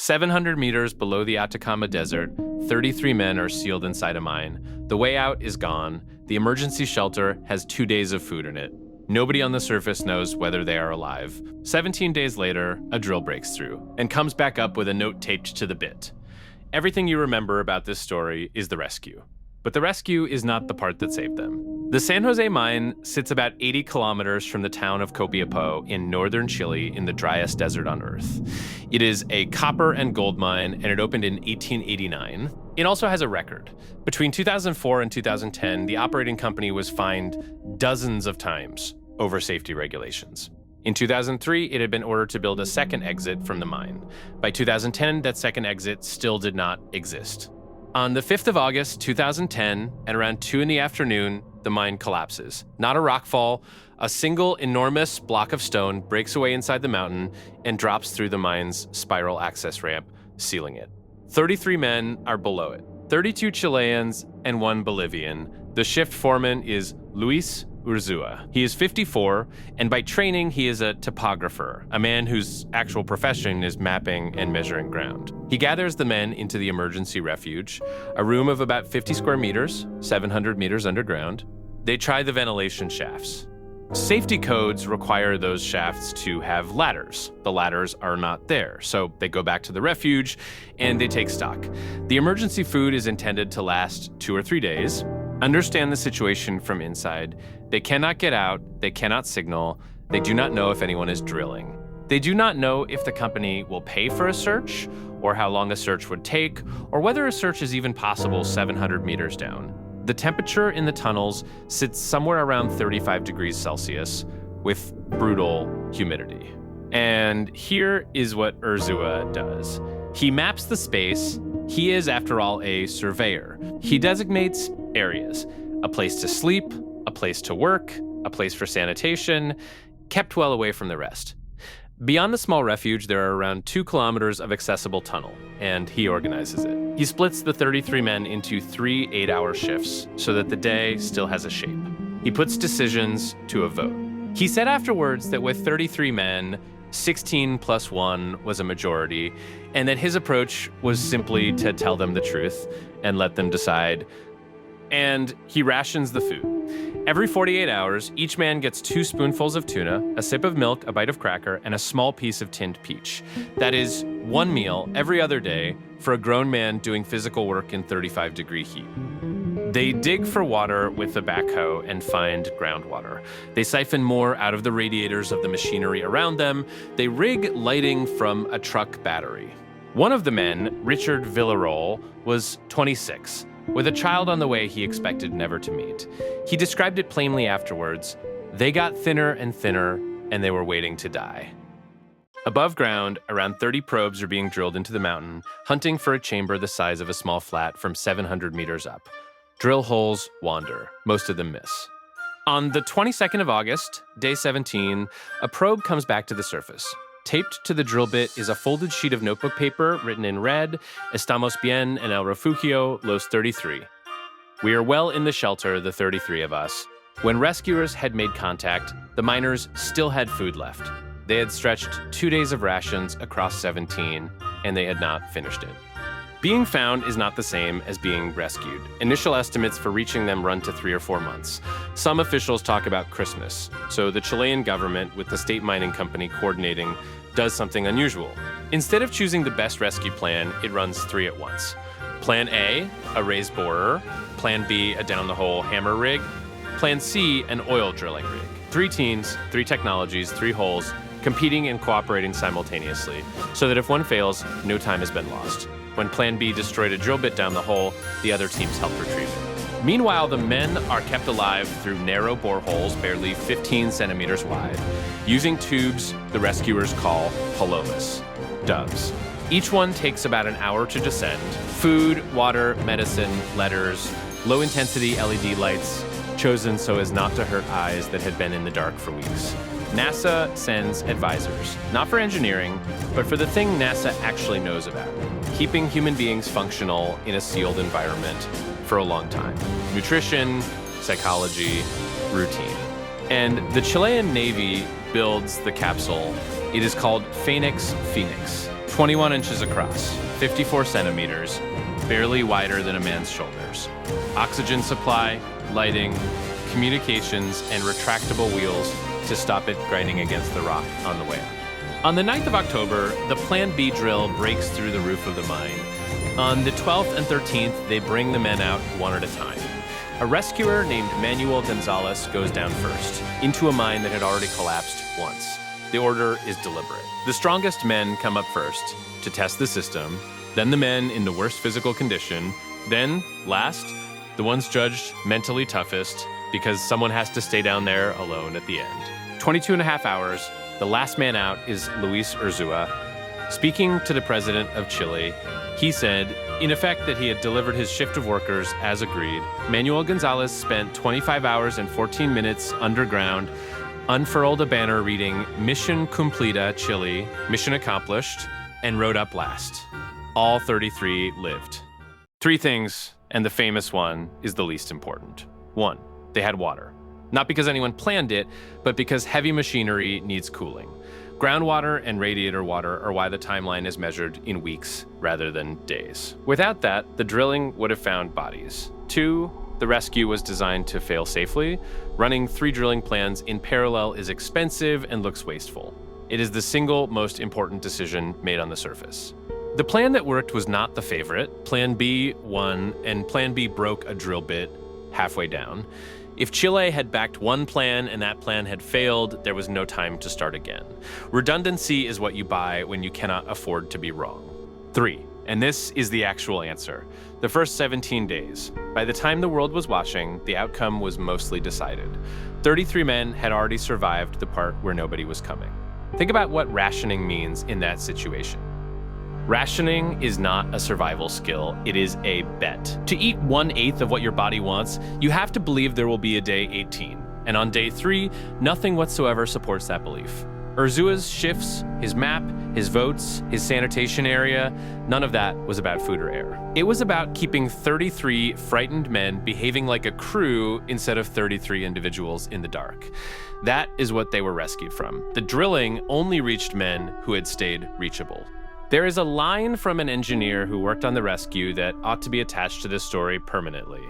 700 meters below the Atacama Desert, 33 men are sealed inside a mine. The way out is gone. The emergency shelter has 2 days of food in it. Nobody on the surface knows whether they are alive. 17 days later, a drill breaks through and comes back up with a note taped to the bit. Everything you remember about this story is the rescue. But the rescue is not the part that saved them. The San José mine sits about 80 kilometers from the town of Copiapó in northern Chile in the driest desert on Earth. It is a copper and gold mine, and it opened in 1889. It also has a record. Between 2004 and 2010, the operating company was fined dozens of times over safety regulations. In 2003, it had been ordered to build a second exit from the mine. By 2010, that second exit still did not exist. On the 5th of August, 2010, at around 2 in the afternoon, the mine collapses. Not a rockfall, a single enormous block of stone breaks away inside the mountain and drops through the mine's spiral access ramp, sealing it. 33 men are below it, 32 Chileans and 1 Bolivian. The shift foreman is Luis Urzua. He is 54, and by training, he is a topographer, a man whose actual profession is mapping and measuring ground. He gathers the men into the emergency refuge, a room of about 50 square meters, 700 meters underground. They try the ventilation shafts. Safety codes require those shafts to have ladders. The ladders are not there, so they go back to the refuge and they take stock. The emergency food is intended to last 2 or 3 days. Understand the situation from inside. They cannot get out, they cannot signal, they do not know if anyone is drilling. They do not know if the company will pay for a search, or how long a search would take, or whether a search is even possible 700 meters down. The temperature in the tunnels sits somewhere around 35 degrees Celsius, with brutal humidity. And here is what Urzua does. He maps the space. He is, after all, a surveyor. He designates areas, a place to sleep, a place to work, a place for sanitation, kept well away from the rest. Beyond the small refuge, there are around 2 kilometers of accessible tunnel, and he organizes it. He splits the 33 men into 3 8-hour shifts so that the day still has a shape. He puts decisions to a vote. He said afterwards that with 33 men, 16 plus 1 was a majority, and that his approach was simply to tell them the truth and let them decide. And he rations the food. Every 48 hours, each man gets 2 spoonfuls of tuna, a sip of milk, a bite of cracker, and a small piece of tinned peach. That is 1 meal every other day for a grown man doing physical work in 35-degree heat. They dig for water with a backhoe and find groundwater. They siphon more out of the radiators of the machinery around them. They rig lighting from a truck battery. One of the men, Richard Villarol, was 26. With a child on the way he expected never to meet. He described it plainly afterwards. They got thinner and thinner, and they were waiting to die. Above ground, around 30 probes are being drilled into the mountain, hunting for a chamber the size of a small flat from 700 meters up. Drill holes wander. Most of them miss. On the 22nd of August, day 17, a probe comes back to the surface. Taped to the drill bit is a folded sheet of notebook paper written in red, Estamos bien en el refugio los 33. We are well in the shelter, the 33 of us. When rescuers had made contact, the miners still had food left. They had stretched 2 days of rations across 17, and they had not finished it. Being found is not the same as being rescued. Initial estimates for reaching them run to 3 or 4 months. Some officials talk about Christmas, so the Chilean government, with the state mining company coordinating, does something unusual. Instead of choosing the best rescue plan, it runs 3 at once. Plan A, a raised borer. Plan B, a down-the-hole hammer rig. Plan C, an oil drilling rig. 3 teams, 3 technologies, 3 holes, competing and cooperating simultaneously, so that if one fails, no time has been lost. When Plan B destroyed a drill bit down the hole, the other teams helped retrieve it. Meanwhile, the men are kept alive through narrow boreholes barely 15 centimeters wide, using tubes the rescuers call palomas, doves. Each one takes about an hour to descend. Food, water, medicine, letters, low-intensity LED lights, chosen so as not to hurt eyes that had been in the dark for weeks. NASA sends advisors, not for engineering, but for the thing NASA actually knows about, keeping human beings functional in a sealed environment for a long time. Nutrition, psychology, routine. And the Chilean Navy builds the capsule. It is called Phoenix. 21 inches across, 54 centimeters, barely wider than a man's shoulders. Oxygen supply, lighting, communications, and retractable wheels to stop it grinding against the rock on the way up. On the 9th of October, the Plan B drill breaks through the roof of the mine. On the 12th and 13th, they bring the men out one at a time. A rescuer named Manuel Gonzalez goes down first, into a mine that had already collapsed once. The order is deliberate. The strongest men come up first to test the system, then the men in the worst physical condition, then, last, the ones judged mentally toughest because someone has to stay down there alone at the end. 22 and a half hours, the last man out is Luis Urzúa. Speaking to the president of Chile, he said, in effect, that he had delivered his shift of workers as agreed. Manuel Gonzalez spent 25 hours and 14 minutes underground, unfurled a banner reading Mission Cumplida, Chile, mission accomplished, and rode up last. All 33 lived. 3 things, and the famous one is the least important. 1, they had water. Not because anyone planned it, but because heavy machinery needs cooling. Groundwater and radiator water are why the timeline is measured in weeks rather than days. Without that, the drilling would have found bodies. 2, the rescue was designed to fail safely. Running 3 drilling plans in parallel is expensive and looks wasteful. It is the single most important decision made on the surface. The plan that worked was not the favorite. Plan B won, and Plan B broke a drill bit halfway down. If Chile had backed one plan and that plan had failed, there was no time to start again. Redundancy is what you buy when you cannot afford to be wrong. 3, and this is the actual answer. The first 17 days. By the time the world was watching, the outcome was mostly decided. 33 men had already survived the part where nobody was coming. Think about what rationing means in that situation. Rationing is not a survival skill, it is a bet. To eat 1/8 of what your body wants, you have to believe there will be a day 18. And on day 3, nothing whatsoever supports that belief. Urzúa's shifts, his map, his votes, his sanitation area, none of that was about food or air. It was about keeping 33 frightened men behaving like a crew instead of 33 individuals in the dark. That is what they were rescued from. The drilling only reached men who had stayed reachable. There is a line from an engineer who worked on the rescue that ought to be attached to this story permanently.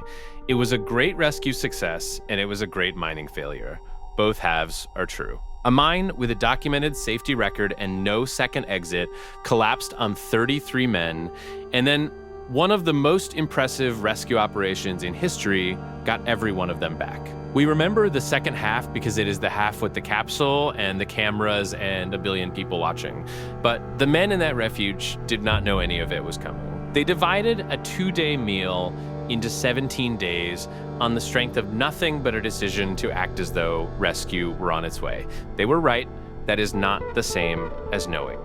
It was a great rescue success, and it was a great mining failure. Both halves are true. A mine with a documented safety record and no second exit collapsed on 33 men, and then one of the most impressive rescue operations in history got every one of them back. We remember the second half because it is the half with the capsule and the cameras and 1 billion people watching. But the men in that refuge did not know any of it was coming. They divided a 2-day meal into 17 days on the strength of nothing but a decision to act as though rescue were on its way. They were right. That is not the same as knowing.